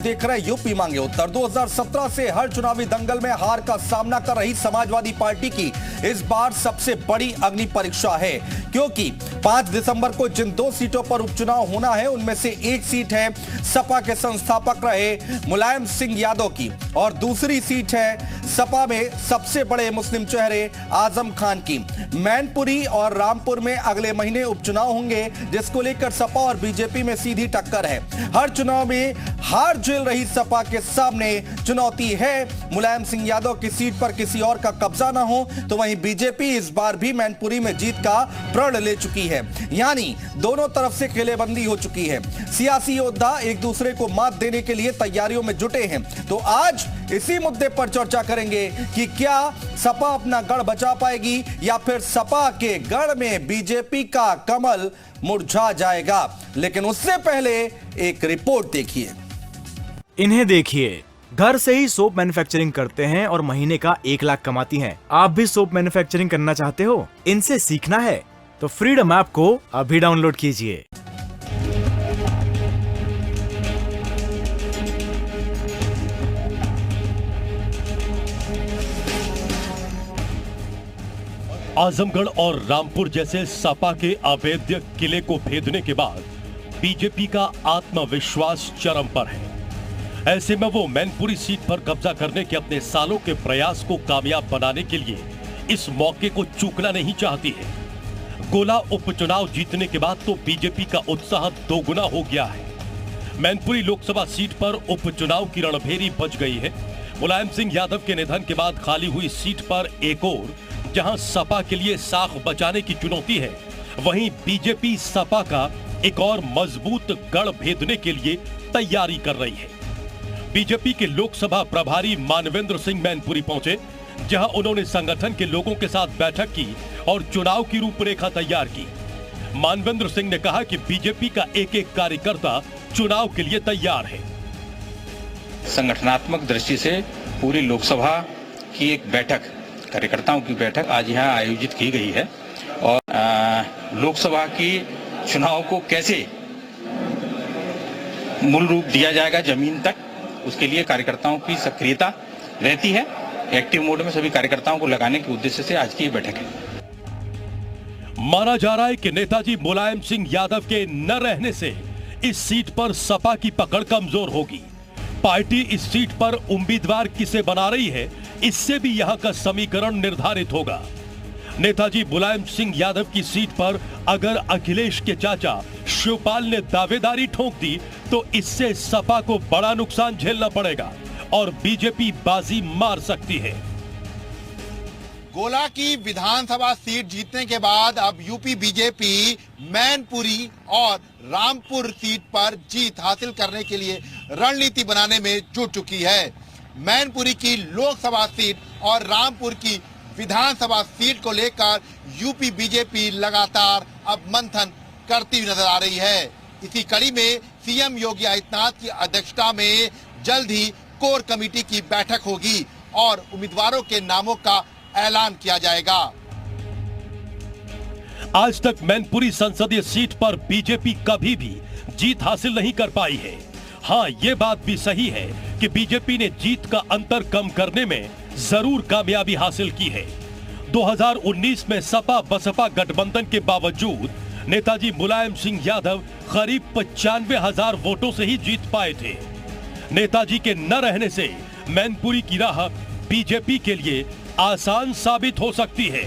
देख रहे यूपी मांगे उत्तर। 2017 से हर चुनावी दंगल में हार का सामना कर रही समाजवादी पार्टी की इस बार सबसे बड़ी अग्नि परीक्षा है, क्योंकि 5 दिसंबर को जिन 2 सीटों पर उपचुनाव होना है उनमें से एक सीट है सपा के संस्थापक रहे मुलायम सिंह यादव की और दूसरी सीट है सपा में सबसे बड़े मुस्लिम चेहरे आजम खान की। मैनपुरी और रामपुर में अगले महीने उपचुनाव होंगे, जिसको लेकर सपा और बीजेपी में सीधी टक्कर है। हर चुनाव में हार झेल रही सपा के सामने चुनौती है मुलायम सिंह यादव की सीट पर किसी और का कब्जा ना हो, तो वहीं बीजेपी इस बार भी मैनपुरी में जीत का प्रण ले चुकी है, यानी दोनों तरफ से किलेबंदी हो चुकी है। सियासी योद्धा एक दूसरे को मात देने के लिए तैयारियों में जुटे हैं। तो आज इसी मुद्दे पर चर्चा करेंगे कि क्या सपा अपना गढ़ बचा पाएगी या फिर सपा के गढ़ में बीजेपी का कमल मुरझा जाएगा। लेकिन उससे पहले एक रिपोर्ट देखिए। इन्हें देखिए, घर से ही सोप मैन्युफैक्चरिंग करते हैं और महीने का 1 लाख कमाती हैं। आप भी सोप मैन्युफैक्चरिंग करना चाहते हो, इनसे सीखना है तो फ्रीडम ऐप को अभी डाउनलोड कीजिए। आजमगढ़ और रामपुर जैसे सपा के अवैध किले को भेदने के बाद बीजेपी का आत्मविश्वास चरम पर है। ऐसे में वो मैनपुरी सीट पर कब्जा करने के अपने सालों के प्रयास को कामयाब बनाने के लिए इस मौके को चूकना नहीं चाहती है। गोला उपचुनाव जीतने के बाद तो बीजेपी का उत्साह दोगुना हो गया है। मैनपुरी लोकसभा सीट पर उपचुनाव की रणभेरी बज गई है। मुलायम सिंह यादव के निधन के बाद खाली हुई सीट पर एक और जहां सपा के लिए साख बचाने की चुनौती है, वहीं बीजेपी सपा का एक और मजबूत गढ़ भेदने के लिए तैयारी कर रही है। बीजेपी के लोकसभा प्रभारी मानवेंद्र सिंह मैनपुरी पहुंचे, जहां उन्होंने संगठन के लोगों के साथ बैठक की और चुनाव की रूपरेखा तैयार की। मानवेंद्र सिंह ने कहा कि बीजेपी का एक-एक कार्यकर्ता चुनाव के लिए तैयार है। संगठनात्मक दृष्टि से पूरी लोकसभा की एक बैठक, कार्यकर्ताओं की बैठक आज यहाँ आयोजित की गई है और लोकसभा की चुनाव को कैसे मूल रूप दिया जाएगा जमीन तक, उसके लिए कार्यकर्ताओं की सक्रियता रहती है। एक्टिव मोड में सभी कार्यकर्ताओं को लगाने के उद्देश्य से आज की ये बैठक है। माना जा रहा है कि नेताजी मुलायम सिंह यादव के न रहने से इस सीट पर सपा की पकड़ कमजोर होगी। पार्टी इस सीट पर उम्मीदवार किसे बना रही है, इससे भी यहां का समीकरण निर्धारित होगा। नेताजी मुलायम सिंह यादव की सीट पर अगर अखिलेश के चाचा शिवपाल ने दावेदारी ठोक दी तो इससे सपा को बड़ा नुकसान झेलना पड़ेगा और बीजेपी बाजी मार सकती है। गोला की विधानसभा सीट जीतने के बाद अब यूपी बीजेपी मैनपुरी और रामपुर सीट पर जीत हासिल करने के लिए रणनीति बनाने में जुट चुकी है। मैनपुरी की लोकसभा सीट और रामपुर की विधानसभा सीट को लेकर यूपी बीजेपी लगातार अब मंथन करती नजर आ रही है। इसी कड़ी में सीएम योगी आदित्यनाथ की अध्यक्षता में जल्द ही कोर कमेटी की बैठक होगी और उम्मीदवारों के नामों का ऐलान किया जाएगा। आज तक मैनपुरी संसदीय सीट पर बीजेपी कभी भी जीत हासिल नहीं कर पाई है। हाँ, ये बात भी सही है कि बीजेपी ने जीत का अंतर कम करने में जरूर कामयाबी हासिल की है। 2019 में सपा बसपा गठबंधन के बावजूद नेताजी मुलायम सिंह यादव करीब 95,000 वोटों से ही जीत पाए थे। नेताजी के न रहने से मैनपुरी की राह बीजेपी के लिए आसान साबित हो सकती है।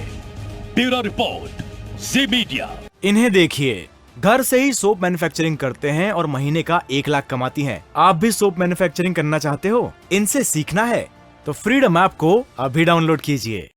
ब्यूरो रिपोर्ट, जी मीडिया। इन्हें देखिए, घर से ही सोप मैन्युफैक्चरिंग करते हैं और महीने का 1 लाख कमाती हैं। आप भी सोप मैन्युफैक्चरिंग करना चाहते हो, इनसे सीखना है तो फ्रीडम ऐप को अभी डाउनलोड कीजिए।